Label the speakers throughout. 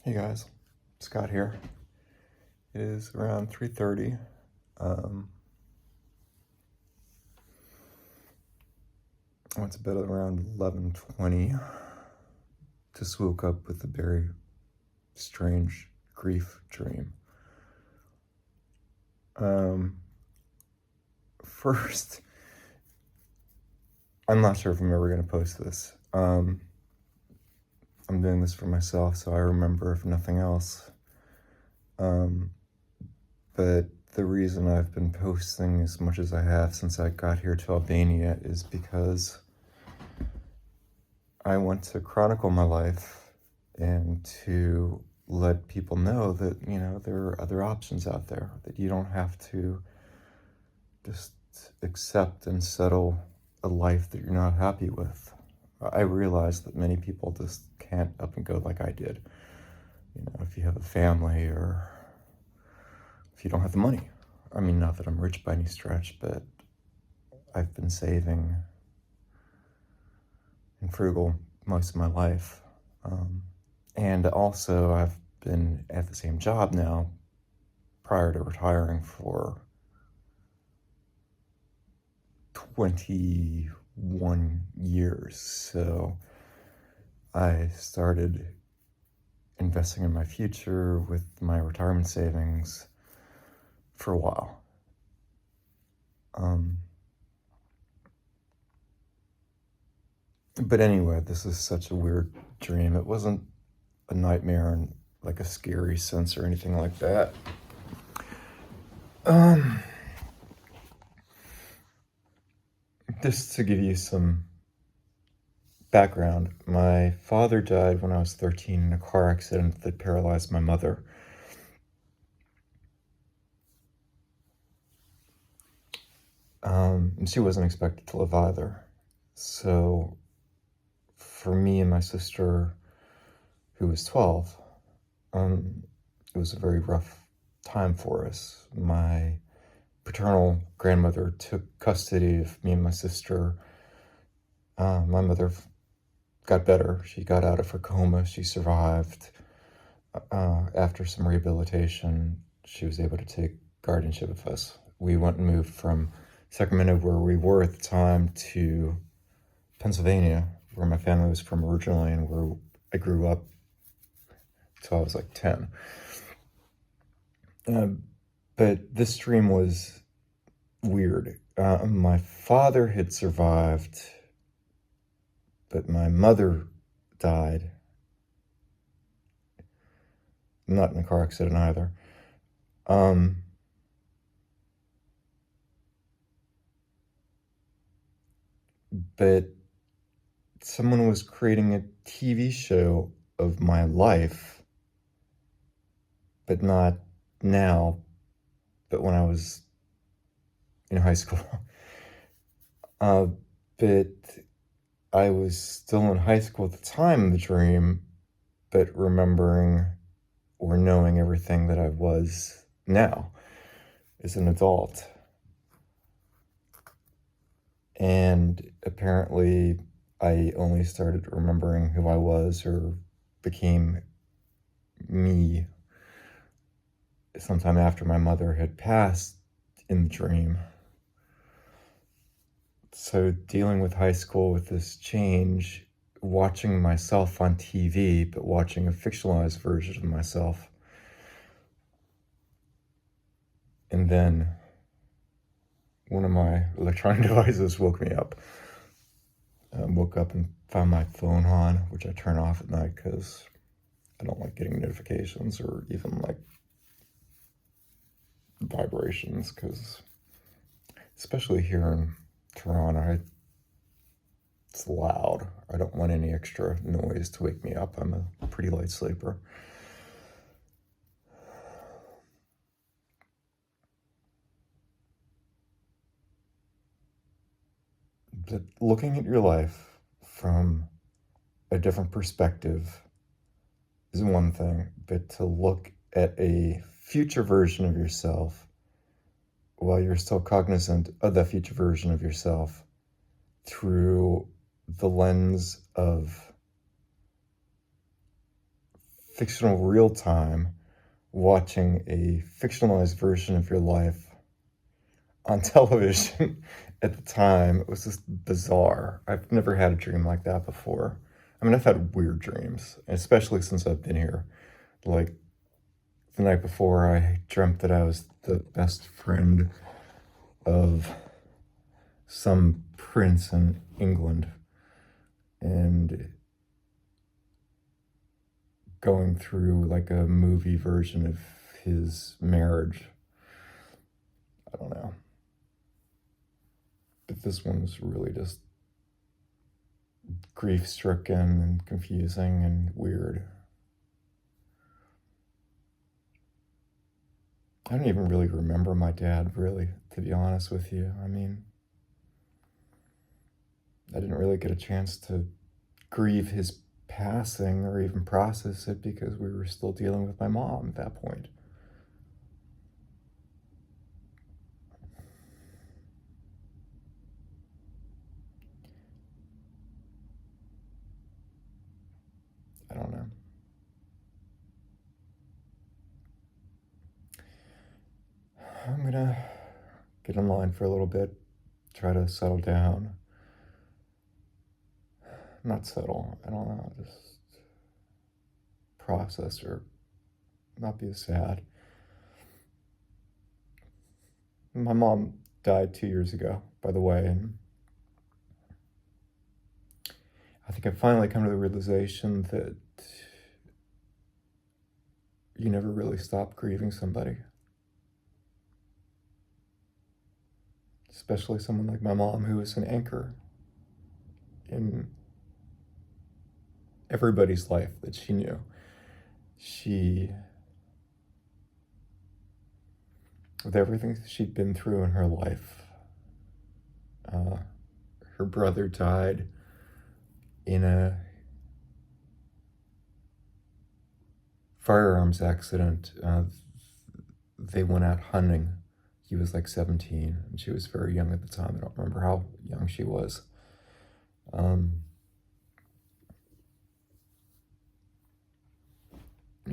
Speaker 1: Hey guys, Scott here. It is around 3:30. I went to bed at around 11:20. Just woke up with a very strange grief dream. First, I'm not sure if I'm ever going to post this. I'm doing this for myself, so I remember if nothing else. But the reason I've been posting as much as I have since I got here to Albania is because I want to chronicle my life and to let people know that, there are other options out there, that you don't have to just accept and settle a life that you're not happy with. I realize that many people just can't up and go like I did. If you have a family or if you don't have the money. I mean, not that I'm rich by any stretch, but I've been saving and frugal most of my life. And also, I've been at the same job now prior to retiring for 21 years. So I started investing in my future with my retirement savings for a while. But anyway, this is such a weird dream. It wasn't a nightmare in like a scary sense or anything like that. Just to give you some background, my father died when I was 13 in a car accident that paralyzed my mother. And she wasn't expected to live either. So for me and my sister, who was 12, it was a very rough time for us. My paternal grandmother took custody of me and my sister. My mother got better. She got out of her coma. She survived. After some rehabilitation, she was able to take guardianship of us. We went and moved from Sacramento, where we were at the time, to Pennsylvania, where my family was from originally and where I grew up until I was like 10. But this dream was weird. My father had survived, but my mother died. Not in a car accident either. But someone was creating a TV show of my life, but not now, but when I was in high school. But I was still in high school at the time of the dream, but remembering or knowing everything that I was now as an adult. And apparently I only started remembering who I was or became me sometime after my mother had passed in the dream. So dealing with high school with this change, watching myself on TV, but watching a fictionalized version of myself. And then one of my electronic devices woke me up. Woke up and found my phone on, which I turn off at night because I don't like getting notifications or even like vibrations, because especially here in Tirana, it's loud. I don't want any extra noise to wake me up. I'm a pretty light sleeper. But looking at your life from a different perspective is one thing, but to look at a future version of yourself while you're still cognizant of that future version of yourself through the lens of fictional real time watching a fictionalized version of your life on television at the time. It was just bizarre. I've never had a dream like that before. I mean, I've had weird dreams, especially since I've been here. Like the night before, I dreamt that I was the best friend of some prince in England and going through like a movie version of his marriage. I don't know. But this one was really just grief stricken and confusing and weird. I don't even really remember my dad, really, to be honest with you. I mean, I didn't really get a chance to grieve his passing or even process it because we were still dealing with my mom at that point. I don't know. I'm gonna get in line for a little bit, try to settle down. Not settle, I don't know, just process or not be as sad. My mom died 2 years ago, by the way, and I think I've finally come to the realization that you never really stop grieving somebody. Especially someone like my mom, who was an anchor in everybody's life that she knew. With everything she'd been through in her life, her brother died in a firearms accident. They went out hunting. He was like 17, and she was very young at the time. I don't remember how young she was.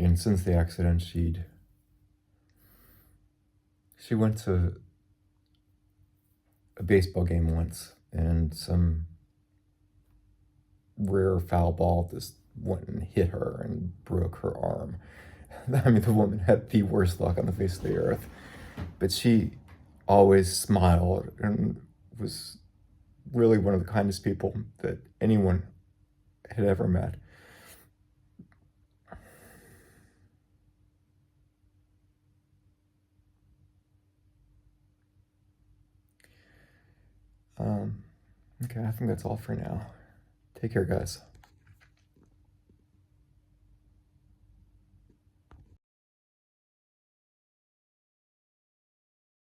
Speaker 1: And since the accident, she went to a baseball game once, and some rare foul ball just went and hit her and broke her arm. I mean, the woman had the worst luck on the face of the earth, but she always smiled and was really one of the kindest people that anyone had ever met. Okay, I think that's all for now. Take care, guys.